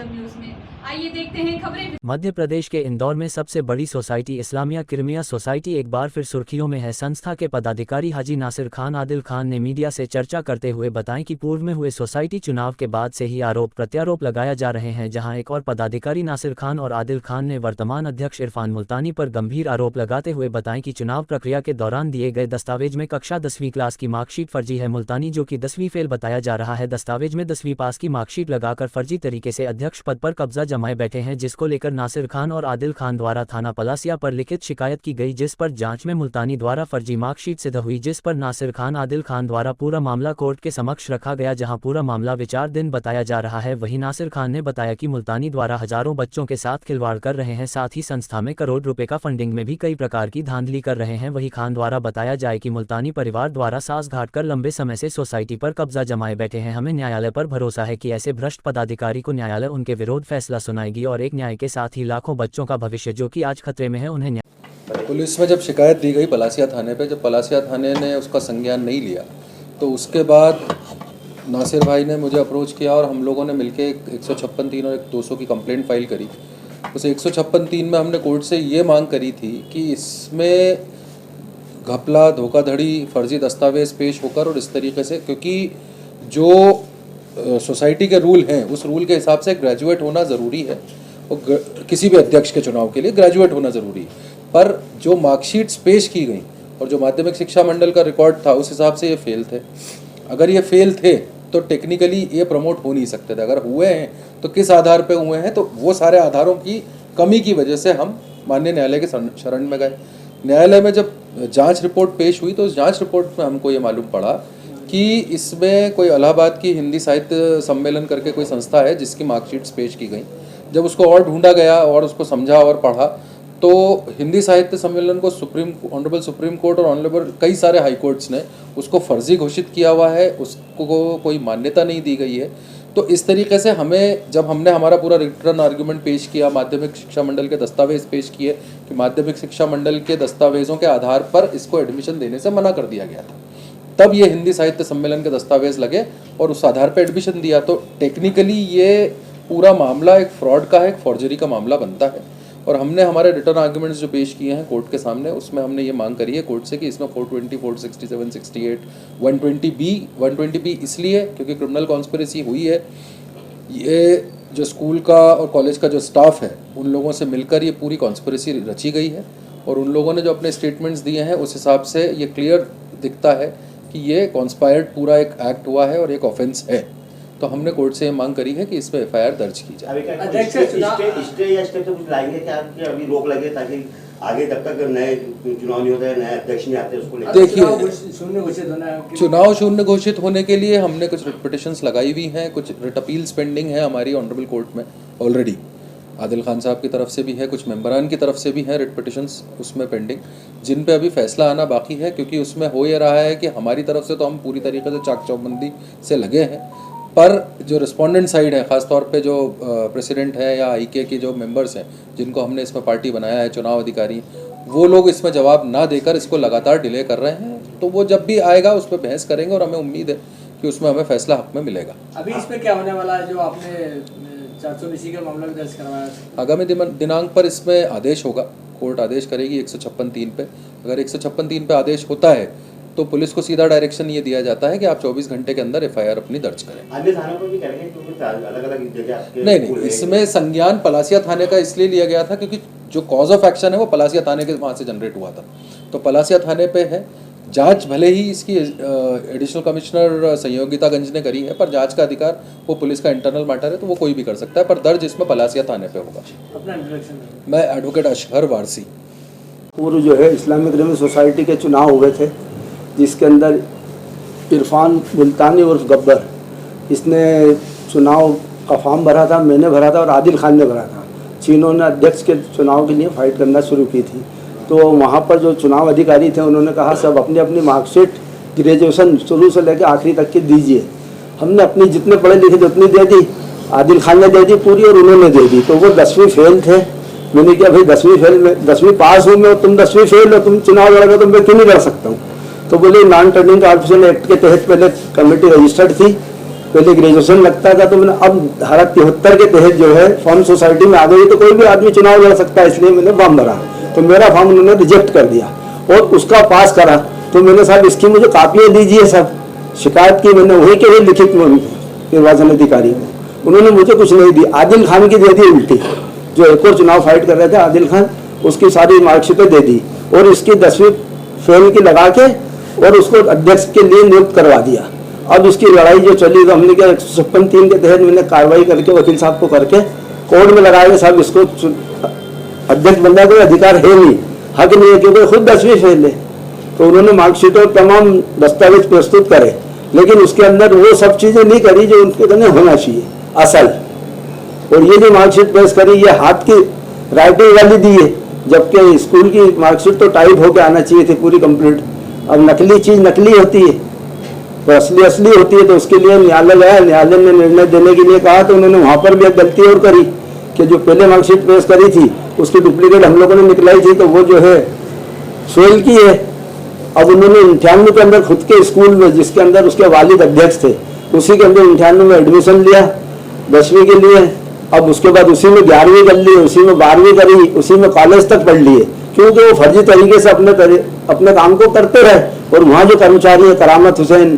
नजर न्यूज में। आइए देखते हैं खबरें। मध्य प्रदेश के इंदौर में सबसे बड़ी सोसाइटी इस्लामिया किरमिया सोसाइटी एक बार फिर सुर्खियों में है। संस्था के पदाधिकारी हाजी नासिर खान आदिल खान ने मीडिया से चर्चा करते हुए बताएं कि पूर्व में हुए सोसाइटी चुनाव के बाद से ही आरोप प्रत्यारोप लगाया जा रहे हैं, जहां एक और पदाधिकारी नासिर खान और आदिल खान ने वर्तमान अध्यक्ष इरफान मुल्तानी पर गंभीर आरोप लगाते हुए बताएं कि चुनाव प्रक्रिया के दौरान दिए गए दस्तावेज में कक्षा 10वीं क्लास की मार्कशीट फर्जी है। मुल्तानी जो कि 10वीं फेल बताया जा रहा है, दस्तावेज में 10वीं पास की मार्कशीट लगाकर फर्जी तरीके से अध्यक्ष पद पर कब्जा जमाए बैठे हैं, जिसको लेकर नासिर खान और आदिल खान द्वारा थाना पलासिया पर लिखित शिकायत की गई, जिस पर जांच में मुल्तानी द्वारा फर्जी मार्कशीट सिद्ध हुई, जिस पर नासिर खान आदिल खान द्वारा पूरा मामला कोर्ट के समक्ष रखा गया, जहां पूरा मामला विचाराधीन बताया जा रहा है। वहीं नासिर खान ने बताया कि मुल्तानी द्वारा हजारों बच्चों के साथ खिलवाड़ कर रहे हैं, साथ ही संस्था में करोड़ रुपए का फंडिंग में भी कई प्रकार की धांधली कर रहे हैं। वहीं खान द्वारा बताया जाए कि मुल्तानी परिवार द्वारा सास घाट कर लंबे समय से सोसाइटी पर कब्जा जमाए बैठे हैं। हमें न्यायालय पर भरोसा है कि ऐसे भ्रष्ट पदाधिकारी को न्यायालय उनके विरोध फैसला सुनाएगी और एक न्याय के साथ ही लाखों बच्चों का भविष्य जो कि आज खतरे में है उन्हें पुलिस में जब शिकायत दी गई पलासिया थाने पे, जब पलासिया थाने ने उसका संज्ञान नहीं लिया तो उसके बाद नासिर भाई ने मुझे अप्रोच किया और हम लोगों ने मिलके 156(3) और एक 200 की कंप्लेंट फाइल करी। उस 156(3) में हमने कोर्ट से ये मांग करी थी कि इसमें घपला, धोखाधड़ी, फर्जी दस्तावेज पेश होकर और इस तरीके से, क्योंकि जो सोसाइटी के रूल हैं उस रूल के हिसाब से ग्रेजुएट होना ज़रूरी है और किसी भी अध्यक्ष के चुनाव के लिए ग्रेजुएट होना ज़रूरी है, पर जो मार्कशीट्स पेश की गई और जो माध्यमिक शिक्षा मंडल का रिकॉर्ड था उस हिसाब से ये फेल थे। अगर ये फेल थे तो टेक्निकली ये प्रमोट हो नहीं सकते थे। अगर हुए हैं तो किस आधार पे हुए हैं, तो वो सारे आधारों की कमी की वजह से हम माननीय न्यायालय के शरण में गए। न्यायालय में जब जांच रिपोर्ट पेश हुई तो उस जांच रिपोर्ट में हमको ये मालूम पड़ा कि इसमें कोई इलाहाबाद की हिंदी साहित्य सम्मेलन करके कोई संस्था है जिसकी मार्कशीट्स पेश की गई। जब उसको और ढूंढा गया और उसको समझा और पढ़ा तो हिंदी साहित्य सम्मेलन को ऑनरेबल सुप्रीम कोर्ट और ऑनरेबल कई सारे हाई कोर्ट्स ने उसको फर्जी घोषित किया हुआ है, उसको कोई मान्यता नहीं दी गई है। तो इस तरीके से हमें, जब हमने हमारा पूरा रिटर्न आर्ग्यूमेंट पेश किया, माध्यमिक शिक्षा मंडल के दस्तावेज पेश किए कि माध्यमिक शिक्षा मंडल के दस्तावेजों के आधार पर इसको एडमिशन देने से मना कर दिया गया था, तब ये हिंदी साहित्य सम्मेलन के दस्तावेज लगे और उस आधार पर एडमिशन दिया। तो टेक्निकली ये पूरा मामला एक फ्रॉड का है, एक फॉर्जरी का मामला बनता है। और हमने हमारे रिटर्न आर्ग्यूमेंट्स जो पेश किए हैं कोर्ट के सामने, उसमें हमने ये मांग करी है कोर्ट से कि इसमें 420, 467, 68, 120B इसलिए क्योंकि क्रिमिनल कॉन्स्पिरेसी हुई है। ये जो स्कूल का और कॉलेज का जो स्टाफ है उन लोगों से मिलकर ये पूरी कॉन्स्पिरेसी रची गई है और उन लोगों ने जो अपने स्टेटमेंट्स दिए हैं उस हिसाब से ये क्लियर दिखता है कि ये कॉन्स्पायर्ड पूरा एक एक्ट हुआ है और एक ऑफेंस है। तो हमने कोर्ट से मांग करी है कि इस पे एफआईआर दर्ज की जाए। अभी रोक लगे ताकि आगे तब तक नए चुनाव नहीं होता है, नए अध्यक्ष नहीं आते, उसको देखिए चुनाव शून्य घोषित होने के लिए हमने कुछ रिट पिटिशंस लगाई हुई हैं, कुछ रिट अपील्स पेंडिंग है हमारी ऑनरेबल कोर्ट में ऑलरेडी। आदिल खान साहब की तरफ से भी है, कुछ मेंबरान की तरफ से भी है रिट पिटिशंस उसमें पेंडिंग, जिन पे अभी फैसला आना बाकी है, क्योंकि उसमें हो ये रहा है कि हमारी तरफ से तो हम पूरी तरीके से चाक चौबंदी से लगे हैं, पर जो रिस्पोंडेंट साइड है, ख़ासतौर पे जो प्रेसिडेंट है या आईके के जो मेंबर्स हैं जिनको हमने इसमें पार्टी बनाया है, चुनाव अधिकारी, वो लोग इसमें जवाब ना देकर इसको लगातार डिले कर रहे हैं। तो वो जब भी आएगा उस पर बहस करेंगे और हमें उम्मीद है कि उसमें हमें फैसला हक में मिलेगा। अभी इस पर क्या होने वाला है जो आपने 480 का मामला दर्ज करवाया? आगामी दिनांक पर इसमें आदेश होगा, कोर्ट आदेश करेगी 156(3) पे। अगर 156(3) पे आदेश होता है तो पुलिस को सीधा डायरेक्शन ये दिया जाता है कि आप 24 घंटे के अंदर एफआईआर अपनी दर्ज करें। अन्य थानों पर भी करेंगे क्योंकि अलग-अलग जगह नहीं, इसमें संज्ञान पलासिया थाने का इसलिए लिया गया था क्योंकि जो कॉज ऑफ एक्शन है वो पलासिया थाने के वहाँ से जनरेट हुआ था, तो पलासिया थाने पे है। जांच भले ही इसकी एडिशनल कमिश्नर संयोगितागंज ने करी है, पर जांच का अधिकार वो पुलिस का इंटरनल मैटर है, तो वो कोई भी कर सकता है, पर दर्ज इसमें पलासिया थाने पे होगा। मैं एडवोकेट अशहर वारसी। पूर्व जो है इस्लामिक किरमिया सोसाइटी के चुनाव हुए थे, जिसके अंदर इरफान मुल्तानी उर्फ गब्बर, इसने चुनाव का फॉर्म भरा था, मैंने भरा था और आदिल खान ने भरा था। चीनों ने अध्यक्ष के चुनाव के लिए फाइट करना शुरू की थी। तो वहाँ पर जो चुनाव अधिकारी थे उन्होंने कहा सब अपनी अपनी मार्कशीट ग्रेजुएशन शुरू से लेकर आखिरी तक की दीजिए। हमने अपनी जितने पढ़े लिखे थे उतनी दे दी, आदिल खान ने दे दी पूरी और उन्होंने दे दी। तो वो 10वीं फेल थे। मैंने कहा भाई 10वीं फेल में 10वीं पास हूँ मैं और तुम 10वीं फेल हो, तुम चुनाव लड़ोगे तो मैं क्यों नहीं लड़ सकता हूँ? तो बोले नॉन टर्निंग ऑफिशियल एक्ट के तहत पहले कमेटी रजिस्टर्ड थी पहले ग्रेजुएशन लगता था, तो मैंने अब धारा 73 के तहत जो है फॉर्म सोसाइटी में आ गई, तो कोई भी आदमी चुनाव लड़ सकता है, इसलिए मैंने फॉर्म भरा। तो मेरा फॉर्म उन्होंने रिजेक्ट कर दिया और उसका पास करा। तो मैंने साहब इसकी मुझे कापियाँ दीजिए, सब शिकायत की मैंने वही के वही लिखित में उनको निर्वाचन अधिकारी को, उन्होंने मुझे कुछ नहीं दी। आदिल खान की दे दी उल्टी, जो एक और चुनाव फाइट कर रहे थे आदिल खान, उसकी सारी मार्कशीटें दे दी और इसकी 10वीं फेल की लगा के और उसको अध्यक्ष के लिए नियुक्त करवा दिया। अब इसकी लड़ाई जो चली, तो हमने क्या 156(3) के तहत मैंने कार्रवाई करके वकील साहब को करके कोर्ट में लगाया, साहब इसको अध्यक्ष बनने का कोई अधिकार है नहीं, हक नहीं है, क्योंकि खुद 10वीं फेल है। तो उन्होंने मार्कशीट और तमाम दस्तावेज प्रस्तुत करे, लेकिन उसके अंदर वो सब चीजें नहीं करी जो उनके कहने होना चाहिए असल। और ये जो मार्कशीट पेश करी, ये हाथ की राइटिंग वाली दी है, जबकि स्कूल की मार्कशीट तो टाइप होकर आना चाहिए थी पूरी कंप्लीट। अब नकली चीज नकली होती है तो असली असली होती है, तो उसके लिए न्यायालय गया, न्यायालय ने निर्णय देने के लिए कहा, तो उन्होंने वहां पर भी एक गलती और करी कि जो पहले मार्कशीट पेश करी थी उसकी डुप्लीकेट हम लोगों ने निकलाई थी, तो वो जो है सोयल की है। अब उन्होंने 98 के अंदर खुद के स्कूल में, जिसके अंदर उसके वालिद अध्यक्ष थे, उसी के अंदर 98 में एडमिशन लिया 10वीं के लिए। अब उसके बाद उसी में 11वीं कर ली, उसी में 12वीं करी, उसी में कॉलेज तक पढ़ लिए, क्योंकि वो फर्जी तरीके से अपने काम को करते रहे। और वहाँ जो कर्मचारी है, करामत हुसैन,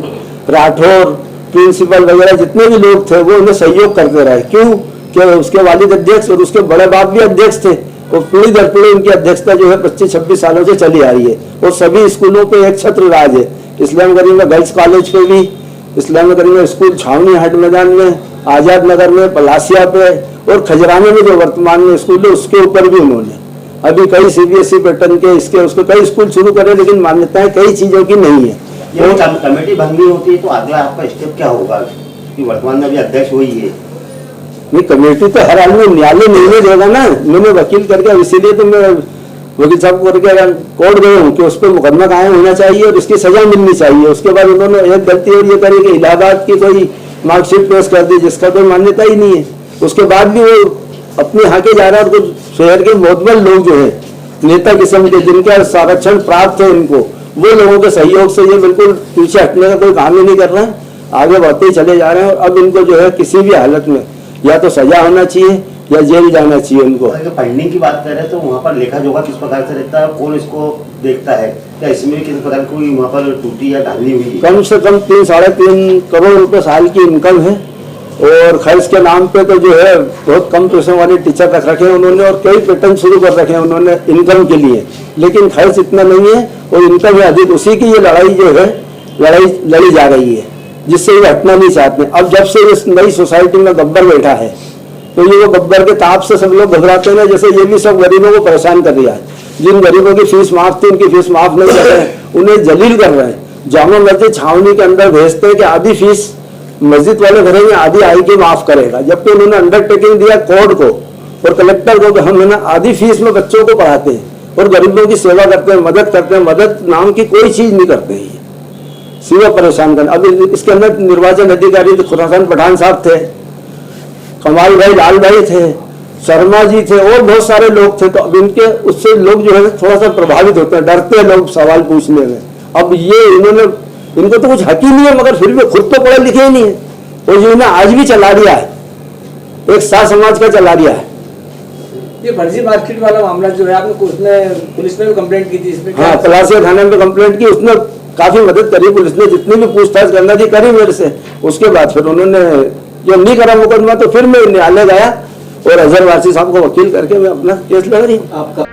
राठौर, प्रिंसिपल वगैरह जितने भी लोग थे, वो उन्हें सहयोग करते रहे। क्यों? कि उसके वालिद अध्यक्ष और उसके बड़े बाप भी अध्यक्ष थे, और पीढ़ी दर पीढ़ी उनकी अध्यक्षता जो है 25-26 सालों से चली आ रही है। और सभी स्कूलों पे एक छत्र राज है। इस्लामगंज में गर्ल्स कॉलेज पे भी, इस्लामगंज में स्कूल छावनी हाट मैदान में, आजाद नगर में, पलासिया पे और खजराने में जो वर्तमान में स्कूल है उसके ऊपर भी उन्होंने अभी कई CBSE पैटर्न के इसके उसके कई स्कूल शुरू करे, लेकिन मान्यताएं कई चीजों की नहीं है। ये कमेटी भंगी होती है तो अगला आपका स्टेप क्या होगा? कि वर्तमान में अभी अध्यक्ष वही है। नहीं, कमेटी तो हर आदमी न्यायालय निर्णय देगा ना। मैंने वकील करके, इसीलिए तो मैं वकील साहब को करके कोर्ट गए हूँ कि उस पर मुकदमा कायम होना चाहिए और इसकी सजा मिलनी चाहिए। उसके बाद उन्होंने एक गलती और ये करी कि इलाहाबाद की कोई मार्कशीट पेश कर दी जिसका कोई मान्यता ही नहीं है। उसके बाद भी वो अपने हाके जा रहा है। और कुछ शहर के मोतबर लोग जो है नेता किस्म के, जिनका संरक्षण प्राप्त है इनको, वो लोगों के सहयोग से ये बिल्कुल पीछे हटने का कोई काम ही नहीं कर रहे हैं, आगे बढ़ते ही चले जा रहे हैं। और अब इनको जो है किसी भी हालत में या तो सजा होना चाहिए या जेल जाना चाहिए उनको। अगर फंडिंग की बात करें तो वहाँ पर लेखा जोखा किस प्रकार से रहता है, कौन इसको देखता है? क्या इसमें किस प्रकार कोई वहाँ पर टूटी या ढालनी हुई है? कम से कम 3-3.5 करोड़ रुपए साल की इनकम है। और खर्च के नाम पे तो जो है बहुत कम पैसों वाले टीचर रख रखे हैं उन्होंने, और कई पैटर्न शुरू कर रखे हैं उन्होंने इनकम के लिए, लेकिन खर्च इतना नहीं है और इनकम है अधिक। उसी की ये लड़ाई जो है लड़ी जा रही है, जिससे ये हटना नहीं चाहते। अब जब से इस नई सोसाइटी में गब्बर बैठा है तो ये वो गब्बर के ताप से सब लोग घबराते हैं। जैसे ये भी सब गरीबों को परेशान कर रहा है। जिन गरीबों की फीस माफ थी उनकी फीस माफ नहीं कर रहे हैं, उन्हें जलील कर रहे हैं। जामा मस्जिद छावनी के अंदर भेजते हैं कि आधी फीस मस्जिद वाले भरेंगे, आधी आई के माफ करेगा, जबकि उन्होंने अंडरटेकिंग दिया कोर्ट को और कलेक्टर को कि हम है ना आधी फीस में बच्चों को पढ़ाते हैं और गरीबों की सेवा करते हैं, मदद करते हैं। मदद नाम की कोई चीज नहीं करते हैं, सिवा परेशान करना। अब इसके अंदर निर्वाचन अधिकारी तो खुरासान पठान साहब थे, कमाल भाई लाल भाई थे, शर्मा जी थे और बहुत सारे लोग थे। तो अब इनके उससे लोग जो है थोड़ा सा प्रभावित होते हैं, डरते हैं लोग सवाल पूछने में। अब ये इनको तो कुछ हक ही नहीं है, मगर फिर भी खुद तो पढ़े लिखे ही नहीं है और जो इन्हें आज भी चला दिया है, एक सा समाज का चला दिया है। ये फर्जी मार्कशीट वाला मामला जो है आपने उसमें पुलिस में भी कंप्लेंट की थी इसमें? हाँ, पलासिया थाने में कंप्लेंट की, उसने काफी मदद करी, पुलिस ने जितनी भी पूछताछ करना थी करी मेरे से। उसके बाद फिर उन्होंने जब नहीं करा मुकदमा तो फिर मैं न्यायालय गया और अजहर वासी साहब को वकील करके मैं अपना केस लड़ रही हूँ। आपका